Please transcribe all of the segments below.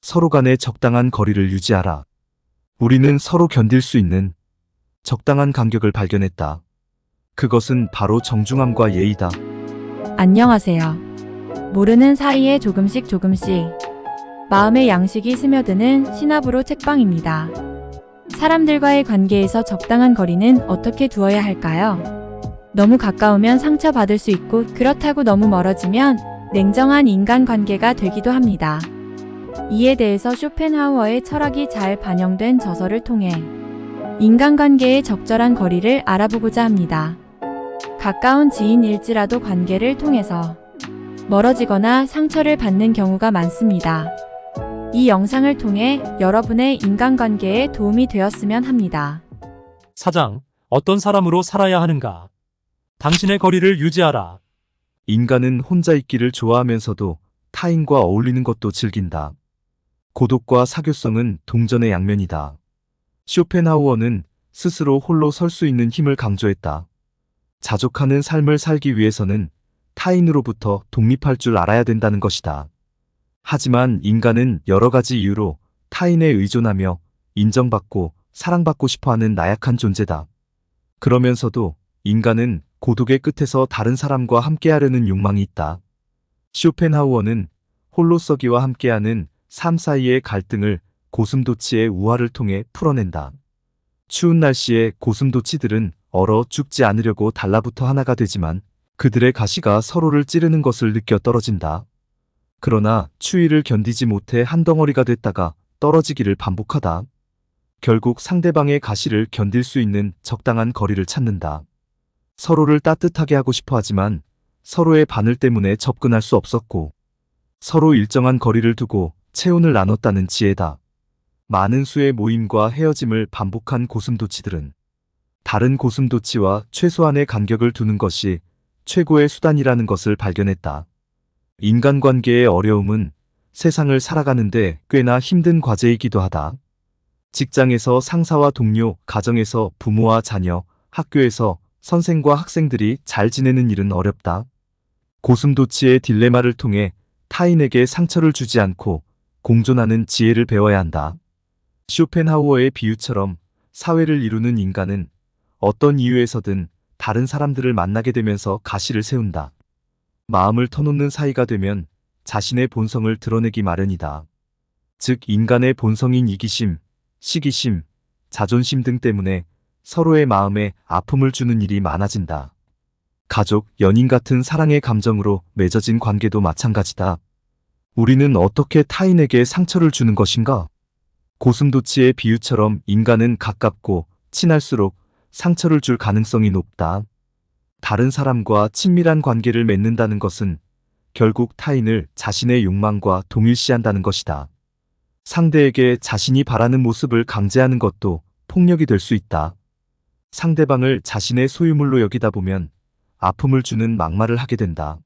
서로 간의 적당한 거리를 유지하라. 우리는 서로 견딜 수 있는 적당한 간격을 발견했다. 그것은 바로 정중함과 예의다. 안녕하세요. 모르는 사이에 조금씩 마음의 양식이 스며드는 신압으로 책방입니다. 사람들과의 관계에서 적당한 거리는 어떻게 두어야 할까요? 너무 가까우면 상처받을 수 있고, 그렇다고 너무 멀어지면 냉정한 인간관계가 되기도 합니다. 이에 대해서 쇼펜하우어의 철학이 잘 반영된 저서를 통해 인간관계의 적절한 거리를 알아보고자 합니다. 가까운 지인일지라도 관계를 통해서 멀어지거나 상처를 받는 경우가 많습니다. 이 영상을 통해 여러분의 인간관계에 도움이 되었으면 합니다. 사장, 어떤 사람으로 살아야 하는가? 당신의 거리를 유지하라. 인간은 혼자 있기를 좋아하면서도 타인과 어울리는 것도 즐긴다. 고독과 사교성은 동전의 양면이다. 쇼펜하우어는 스스로 홀로 설 수 있는 힘을 강조했다. 자족하는 삶을 살기 위해서는 타인으로부터 독립할 줄 알아야 된다는 것이다. 하지만 인간은 여러 가지 이유로 타인에 의존하며 인정받고 사랑받고 싶어하는 나약한 존재다. 그러면서도 인간은 고독의 끝에서 다른 사람과 함께하려는 욕망이 있다. 쇼펜하우어는 홀로서기와 함께하는 삶 사이의 갈등을 고슴도치의 우화를 통해 풀어낸다. 추운 날씨에 고슴도치들은 얼어 죽지 않으려고 달라붙어 하나가 되지만 그들의 가시가 서로를 찌르는 것을 느껴 떨어진다. 그러나 추위를 견디지 못해 한 덩어리가 됐다가 떨어지기를 반복하다. 결국 상대방의 가시를 견딜 수 있는 적당한 거리를 찾는다. 서로를 따뜻하게 하고 싶어 하지만 서로의 바늘 때문에 접근할 수 없었고, 서로 일정한 거리를 두고 체온을 나눴다는 지혜다. 많은 수의 모임과 헤어짐을 반복한 고슴도치들은 다른 고슴도치와 최소한의 간격을 두는 것이 최고의 수단이라는 것을 발견했다. 인간관계의 어려움은 세상을 살아가는데 꽤나 힘든 과제이기도 하다. 직장에서 상사와 동료, 가정에서 부모와 자녀, 학교에서 선생과 학생들이 잘 지내는 일은 어렵다. 고슴도치의 딜레마를 통해 타인에게 상처를 주지 않고 공존하는 지혜를 배워야 한다. 쇼펜하우어의 비유처럼 사회를 이루는 인간은 어떤 이유에서든 다른 사람들을 만나게 되면서 가시를 세운다. 마음을 터놓는 사이가 되면 자신의 본성을 드러내기 마련이다. 즉 인간의 본성인 이기심, 시기심, 자존심 등 때문에 서로의 마음에 아픔을 주는 일이 많아진다. 가족, 연인 같은 사랑의 감정으로 맺어진 관계도 마찬가지다. 우리는 어떻게 타인에게 상처를 주는 것인가? 고슴도치의 비유처럼 인간은 가깝고 친할수록 상처를 줄 가능성이 높다. 다른 사람과 친밀한 관계를 맺는다는 것은 결국 타인을 자신의 욕망과 동일시한다는 것이다. 상대에게 자신이 바라는 모습을 강제하는 것도 폭력이 될 수 있다. 상대방을 자신의 소유물로 여기다 보면 아픔을 주는 막말을 하게 된다.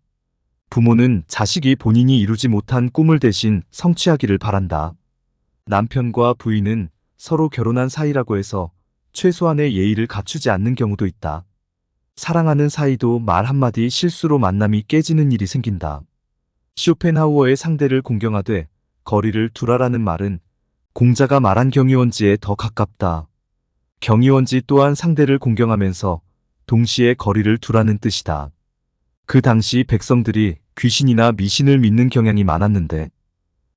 부모는 자식이 본인이 이루지 못한 꿈을 대신 성취하기를 바란다. 남편과 부인은 서로 결혼한 사이라고 해서 최소한의 예의를 갖추지 않는 경우도 있다. 사랑하는 사이도 말 한마디 실수로 만남이 깨지는 일이 생긴다. 쇼펜하우어의 상대를 공경하되 거리를 두라라는 말은 공자가 말한 경유원지에 더 가깝다. 경유원지 또한 상대를 공경하면서 동시에 거리를 두라는 뜻이다. 그 당시 백성들이 귀신이나 미신을 믿는 경향이 많았는데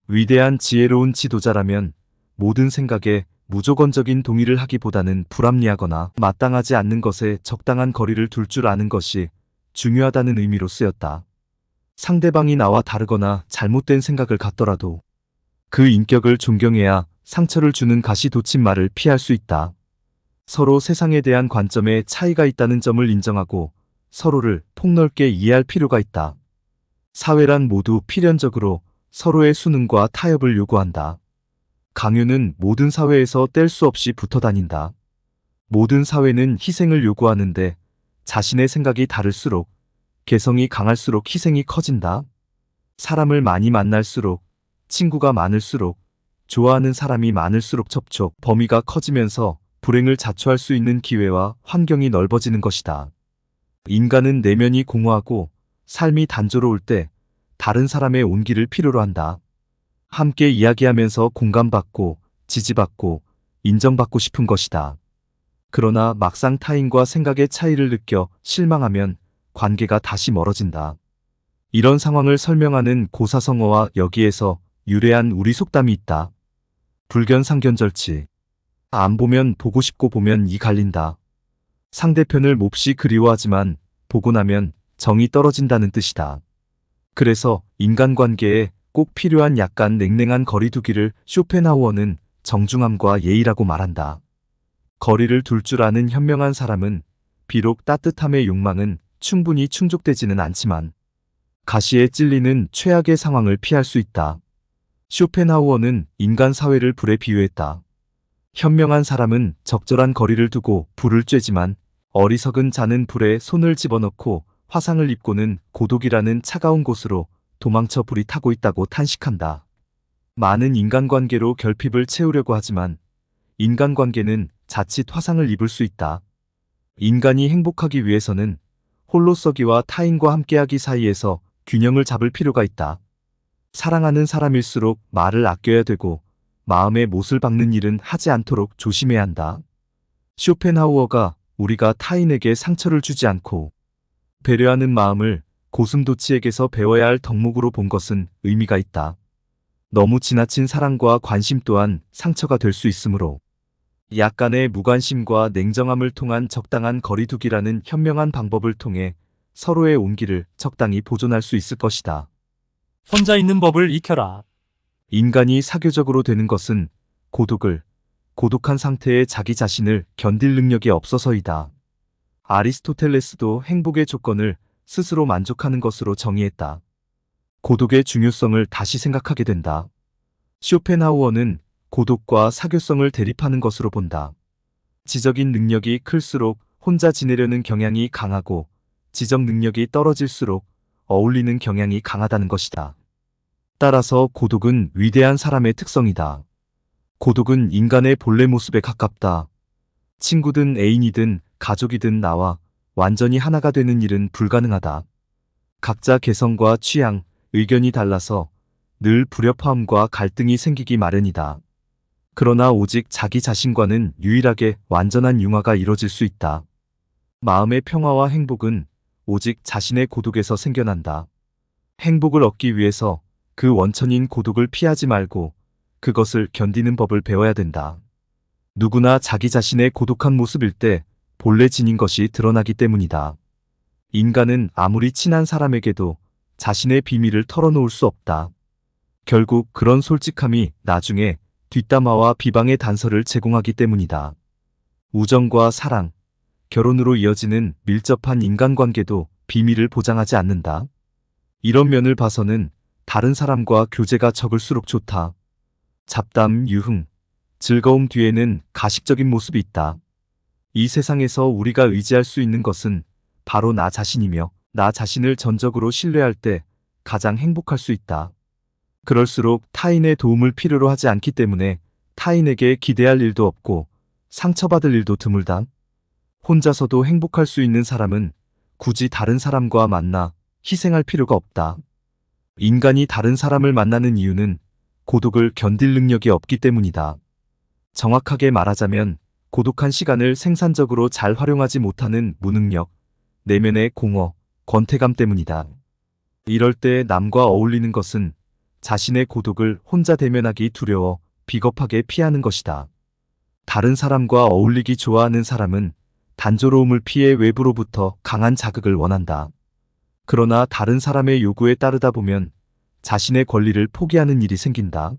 위대한 지혜로운 지도자라면 모든 생각에 무조건적인 동의를 하기보다는 불합리하거나 마땅하지 않는 것에 적당한 거리를 둘 줄 아는 것이 중요하다는 의미로 쓰였다. 상대방이 나와 다르거나 잘못된 생각을 갖더라도 그 인격을 존경해야 상처를 주는 가시돋침말을 피할 수 있다. 서로 세상에 대한 관점에 차이가 있다는 점을 인정하고 서로를 폭넓게 이해할 필요가 있다. 사회란 모두 필연적으로 서로의 수능과 타협을 요구한다. 강요는 모든 사회에서 뗄 수 없이 붙어 다닌다. 모든 사회는 희생을 요구하는데 자신의 생각이 다를수록, 개성이 강할수록 희생이 커진다. 사람을 많이 만날수록, 친구가 많을수록, 좋아하는 사람이 많을수록 접촉 범위가 커지면서 불행을 자초할 수 있는 기회와 환경이 넓어지는 것이다. 인간은 내면이 공허하고 삶이 단조로울 때 다른 사람의 온기를 필요로 한다. 함께 이야기하면서 공감받고, 지지받고, 인정받고 싶은 것이다. 그러나 막상 타인과 생각의 차이를 느껴 실망하면 관계가 다시 멀어진다. 이런 상황을 설명하는 고사성어와 여기에서 유래한 우리 속담이 있다. 불견상견절치. 안 보면 보고 싶고 보면 이 갈린다. 상대편을 몹시 그리워하지만 보고 나면 정이 떨어진다는 뜻이다. 그래서 인간관계에 꼭 필요한 약간 냉랭한 거리두기를 쇼펜하우어는 정중함과 예의라고 말한다. 거리를 둘 줄 아는 현명한 사람은 비록 따뜻함의 욕망은 충분히 충족되지는 않지만 가시에 찔리는 최악의 상황을 피할 수 있다. 쇼펜하우어는 인간 사회를 불에 비유했다. 현명한 사람은 적절한 거리를 두고 불을 쬐지만 어리석은 자는 불에 손을 집어넣고 화상을 입고는 고독이라는 차가운 곳으로 도망쳐 불이 타고 있다고 탄식한다. 많은 인간관계로 결핍을 채우려고 하지만 인간관계는 자칫 화상을 입을 수 있다. 인간이 행복하기 위해서는 홀로서기와 타인과 함께하기 사이에서 균형을 잡을 필요가 있다. 사랑하는 사람일수록 말을 아껴야 되고 마음에 못을 박는 일은 하지 않도록 조심해야 한다. 쇼펜하우어가 우리가 타인에게 상처를 주지 않고 배려하는 마음을 고슴도치에게서 배워야 할 덕목으로 본 것은 의미가 있다. 너무 지나친 사랑과 관심 또한 상처가 될 수 있으므로 약간의 무관심과 냉정함을 통한 적당한 거리두기라는 현명한 방법을 통해 서로의 온기를 적당히 보존할 수 있을 것이다. 혼자 있는 법을 익혀라. 인간이 사교적으로 되는 것은 고독한 상태의 자기 자신을 견딜 능력이 없어서이다. 아리스토텔레스도 행복의 조건을 스스로 만족하는 것으로 정의했다. 고독의 중요성을 다시 생각하게 된다. 쇼펜하우어는 고독과 사교성을 대립하는 것으로 본다. 지적인 능력이 클수록 혼자 지내려는 경향이 강하고 지적 능력이 떨어질수록 어울리는 경향이 강하다는 것이다. 따라서 고독은 위대한 사람의 특성이다. 고독은 인간의 본래 모습에 가깝다. 친구든 애인이든 가족이든 나와 완전히 하나가 되는 일은 불가능하다. 각자 개성과 취향, 의견이 달라서 늘 불협화음과 갈등이 생기기 마련이다. 그러나 오직 자기 자신과는 유일하게 완전한 융화가 이뤄질 수 있다. 마음의 평화와 행복은 오직 자신의 고독에서 생겨난다. 행복을 얻기 위해서 그 원천인 고독을 피하지 말고 그것을 견디는 법을 배워야 된다. 누구나 자기 자신의 고독한 모습일 때 본래 지닌 것이 드러나기 때문이다. 인간은 아무리 친한 사람에게도 자신의 비밀을 털어놓을 수 없다. 결국 그런 솔직함이 나중에 뒷담화와 비방의 단서를 제공하기 때문이다. 우정과 사랑, 결혼으로 이어지는 밀접한 인간관계도 비밀을 보장하지 않는다. 이런 면을 봐서는 다른 사람과 교제가 적을수록 좋다. 잡담, 유흥, 즐거움 뒤에는 가식적인 모습이 있다. 이 세상에서 우리가 의지할 수 있는 것은 바로 나 자신이며 나 자신을 전적으로 신뢰할 때 가장 행복할 수 있다. 그럴수록 타인의 도움을 필요로 하지 않기 때문에 타인에게 기대할 일도 없고 상처받을 일도 드물다. 혼자서도 행복할 수 있는 사람은 굳이 다른 사람과 만나 희생할 필요가 없다. 인간이 다른 사람을 만나는 이유는 고독을 견딜 능력이 없기 때문이다. 정확하게 말하자면 고독한 시간을 생산적으로 잘 활용하지 못하는 무능력, 내면의 공허, 권태감 때문이다. 이럴 때 남과 어울리는 것은 자신의 고독을 혼자 대면하기 두려워 비겁하게 피하는 것이다. 다른 사람과 어울리기 좋아하는 사람은 단조로움을 피해 외부로부터 강한 자극을 원한다. 그러나 다른 사람의 요구에 따르다 보면 자신의 권리를 포기하는 일이 생긴다.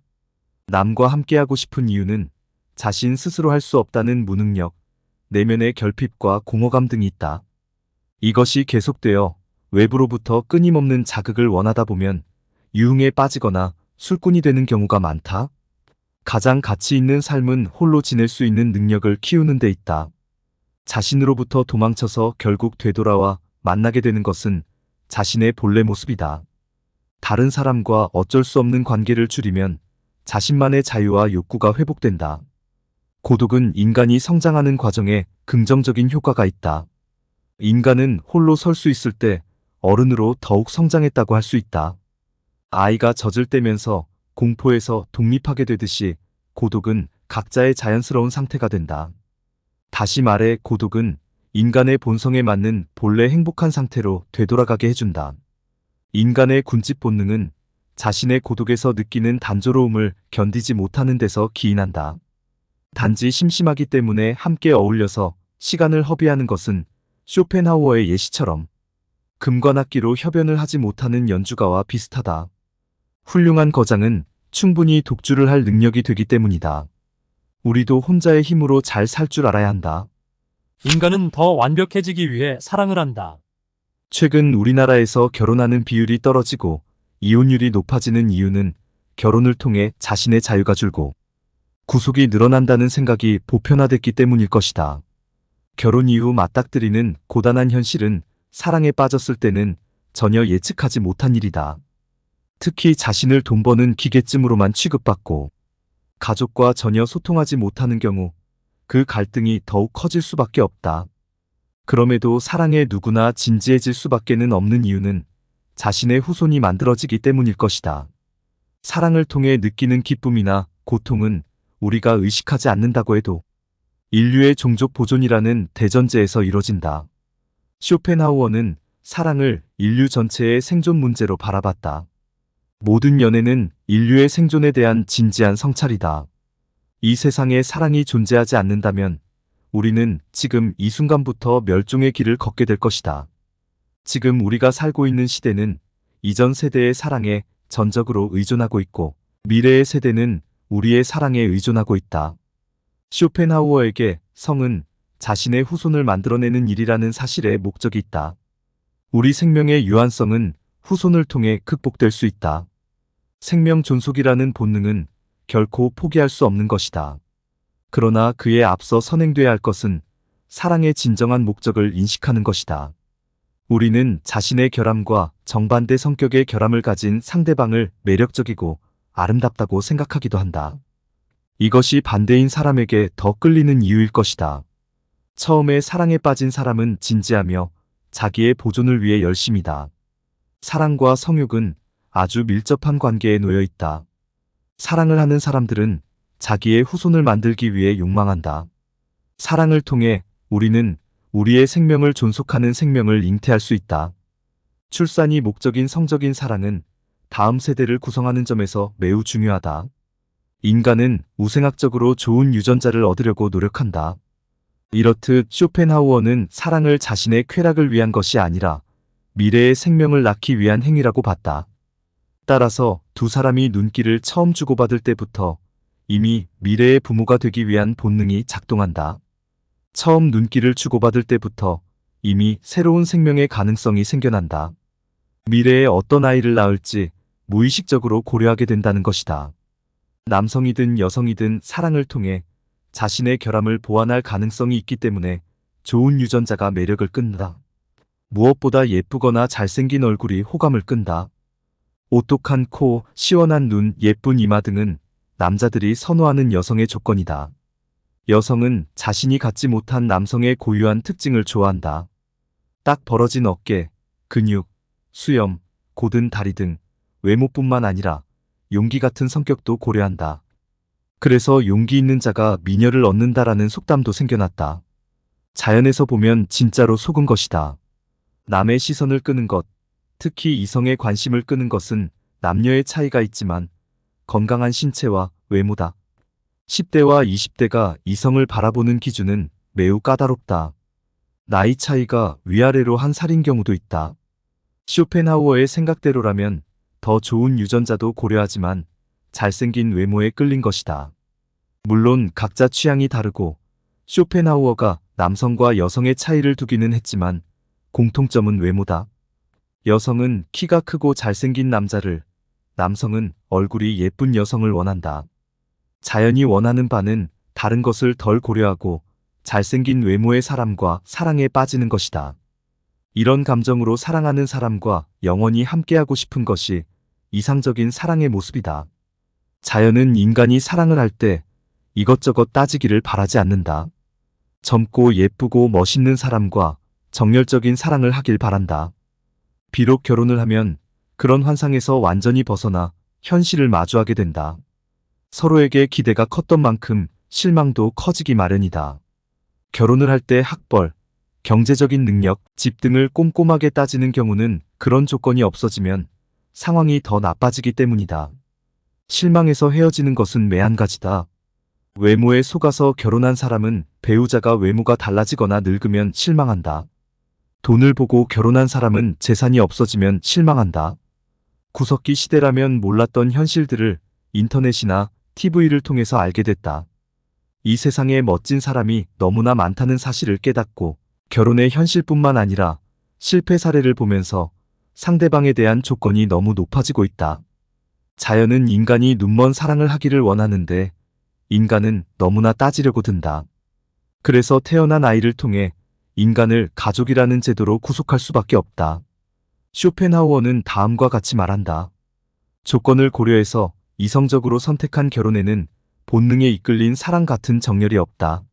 남과 함께하고 싶은 이유는 자신 스스로 할 수 없다는 무능력, 내면의 결핍과 공허감 등이 있다. 이것이 계속되어 외부로부터 끊임없는 자극을 원하다 보면 유흥에 빠지거나 술꾼이 되는 경우가 많다. 가장 가치 있는 삶은 홀로 지낼 수 있는 능력을 키우는 데 있다. 자신으로부터 도망쳐서 결국 되돌아와 만나게 되는 것은 자신의 본래 모습이다. 다른 사람과 어쩔 수 없는 관계를 줄이면 자신만의 자유와 욕구가 회복된다. 고독은 인간이 성장하는 과정에 긍정적인 효과가 있다. 인간은 홀로 설 수 있을 때 어른으로 더욱 성장했다고 할 수 있다. 아이가 젖을 떼면서 공포에서 독립하게 되듯이 고독은 각자의 자연스러운 상태가 된다. 다시 말해 고독은 인간의 본성에 맞는 본래 행복한 상태로 되돌아가게 해준다. 인간의 군집 본능은 자신의 고독에서 느끼는 단조로움을 견디지 못하는 데서 기인한다. 단지 심심하기 때문에 함께 어울려서 시간을 허비하는 것은 쇼펜하우어의 예시처럼 금관악기로 협연을 하지 못하는 연주가와 비슷하다. 훌륭한 거장은 충분히 독주를 할 능력이 되기 때문이다. 우리도 혼자의 힘으로 잘 살 줄 알아야 한다. 인간은 더 완벽해지기 위해 사랑을 한다. 최근 우리나라에서 결혼하는 비율이 떨어지고 이혼율이 높아지는 이유는 결혼을 통해 자신의 자유가 줄고 구속이 늘어난다는 생각이 보편화됐기 때문일 것이다. 결혼 이후 맞닥뜨리는 고단한 현실은 사랑에 빠졌을 때는 전혀 예측하지 못한 일이다. 특히 자신을 돈 버는 기계쯤으로만 취급받고 가족과 전혀 소통하지 못하는 경우 그 갈등이 더욱 커질 수밖에 없다. 그럼에도 사랑에 누구나 진지해질 수밖에는 없는 이유는 자신의 후손이 만들어지기 때문일 것이다. 사랑을 통해 느끼는 기쁨이나 고통은 우리가 의식하지 않는다고 해도 인류의 종족 보존이라는 대전제에서 이뤄진다. 쇼펜하우어는 사랑을 인류 전체의 생존 문제로 바라봤다. 모든 연애는 인류의 생존에 대한 진지한 성찰이다. 이 세상에 사랑이 존재하지 않는다면 우리는 지금 이 순간부터 멸종의 길을 걷게 될 것이다. 지금 우리가 살고 있는 시대는 이전 세대의 사랑에 전적으로 의존하고 있고 미래의 세대는 우리의 사랑에 의존하고 있다. 쇼펜하우어에게 성은 자신의 후손을 만들어내는 일이라는 사실에 목적이 있다. 우리 생명의 유한성은 후손을 통해 극복될 수 있다. 생명 존속이라는 본능은 결코 포기할 수 없는 것이다. 그러나 그에 앞서 선행돼야 할 것은 사랑의 진정한 목적을 인식하는 것이다. 우리는 자신의 결함과 정반대 성격의 결함을 가진 상대방을 매력적이고 아름답다고 생각하기도 한다. 이것이 반대인 사람에게 더 끌리는 이유일 것이다. 처음에 사랑에 빠진 사람은 진지하며 자기의 보존을 위해 열심이다. 사랑과 성욕은 아주 밀접한 관계에 놓여 있다. 사랑을 하는 사람들은 자기의 후손을 만들기 위해 욕망한다. 사랑을 통해 우리는 우리의 생명을 존속하는 생명을 잉태할 수 있다. 출산이 목적인 성적인 사랑은 다음 세대를 구성하는 점에서 매우 중요하다. 인간은 우생학적으로 좋은 유전자를 얻으려고 노력한다. 이렇듯 쇼펜하우어는 사랑을 자신의 쾌락을 위한 것이 아니라 미래의 생명을 낳기 위한 행위라고 봤다. 따라서 두 사람이 눈길을 처음 주고받을 때부터 이미 미래의 부모가 되기 위한 본능이 작동한다. 처음 눈길을 주고받을 때부터 이미 새로운 생명의 가능성이 생겨난다. 미래에 어떤 아이를 낳을지 무의식적으로 고려하게 된다는 것이다. 남성이든 여성이든 사랑을 통해 자신의 결함을 보완할 가능성이 있기 때문에 좋은 유전자가 매력을 끈다. 무엇보다 예쁘거나 잘생긴 얼굴이 호감을 끈다. 오똑한 코, 시원한 눈, 예쁜 이마 등은 남자들이 선호하는 여성의 조건이다. 여성은 자신이 갖지 못한 남성의 고유한 특징을 좋아한다. 딱 벌어진 어깨, 근육, 수염, 곧은 다리 등 외모뿐만 아니라 용기 같은 성격도 고려한다. 그래서 용기 있는 자가 미녀를 얻는다라는 속담도 생겨났다. 자연에서 보면 진짜로 속은 것이다. 남의 시선을 끄는 것, 특히 이성의 관심을 끄는 것은 남녀의 차이가 있지만 건강한 신체와 외모다. 10대와 20대가 이성을 바라보는 기준은 매우 까다롭다. 나이 차이가 위아래로 한 살인 경우도 있다. 쇼펜하우어의 생각대로라면 더 좋은 유전자도 고려하지만 잘생긴 외모에 끌린 것이다. 물론 각자 취향이 다르고 쇼펜하우어가 남성과 여성의 차이를 두기는 했지만 공통점은 외모다. 여성은 키가 크고 잘생긴 남자를, 남성은 얼굴이 예쁜 여성을 원한다. 자연이 원하는 바는 다른 것을 덜 고려하고 잘생긴 외모의 사람과 사랑에 빠지는 것이다. 이런 감정으로 사랑하는 사람과 영원히 함께하고 싶은 것이 이상적인 사랑의 모습이다. 자연은 인간이 사랑을 할 때 이것저것 따지기를 바라지 않는다. 젊고 예쁘고 멋있는 사람과 정열적인 사랑을 하길 바란다. 비록 결혼을 하면 그런 환상에서 완전히 벗어나 현실을 마주하게 된다. 서로에게 기대가 컸던 만큼 실망도 커지기 마련이다. 결혼을 할 때 학벌, 경제적인 능력, 집 등을 꼼꼼하게 따지는 경우는 그런 조건이 없어지면 상황이 더 나빠지기 때문이다. 실망해서 헤어지는 것은 매한가지다. 외모에 속아서 결혼한 사람은 배우자가 외모가 달라지거나 늙으면 실망한다. 돈을 보고 결혼한 사람은 재산이 없어지면 실망한다. 구석기 시대라면 몰랐던 현실들을 인터넷이나 TV를 통해서 알게 됐다. 이 세상에 멋진 사람이 너무나 많다는 사실을 깨닫고 결혼의 현실뿐만 아니라 실패 사례를 보면서 상대방에 대한 조건이 너무 높아지고 있다. 자연은 인간이 눈먼 사랑을 하기를 원하는데 인간은 너무나 따지려고 든다. 그래서 태어난 아이를 통해 인간을 가족이라는 제도로 구속할 수밖에 없다. 쇼펜하우어는 다음과 같이 말한다. 조건을 고려해서 이성적으로 선택한 결혼에는 본능에 이끌린 사랑 같은 정열이 없다.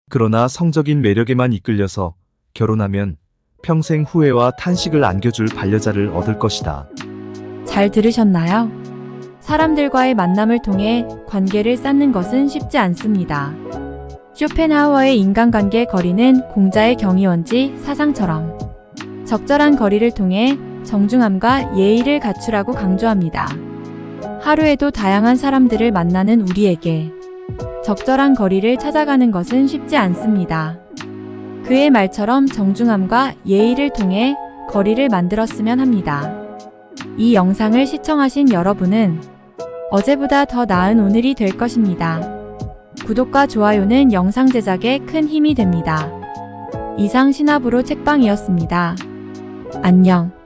그러나 성적인 매력에만 이끌려서 결혼하면 평생 후회와 탄식을 안겨줄 반려자를 얻을 것이다. 잘 들으셨나요? 사람들과의 만남을 통해 관계를 쌓는 것은 쉽지 않습니다. 쇼펜하우어의 인간관계 거리는 공자의 경이원지 사상처럼 적절한 거리를 통해 정중함과 예의를 갖추라고 강조합니다. 하루에도 다양한 사람들을 만나는 우리에게 적절한 거리를 찾아가는 것은 쉽지 않습니다. 그의 말처럼 정중함과 예의를 통해 거리를 만들었으면 합니다. 이 영상을 시청하신 여러분은 어제보다 더 나은 오늘이 될 것입니다. 구독과 좋아요는 영상 제작에 큰 힘이 됩니다. 이상 신압으로 책방이었습니다. 안녕.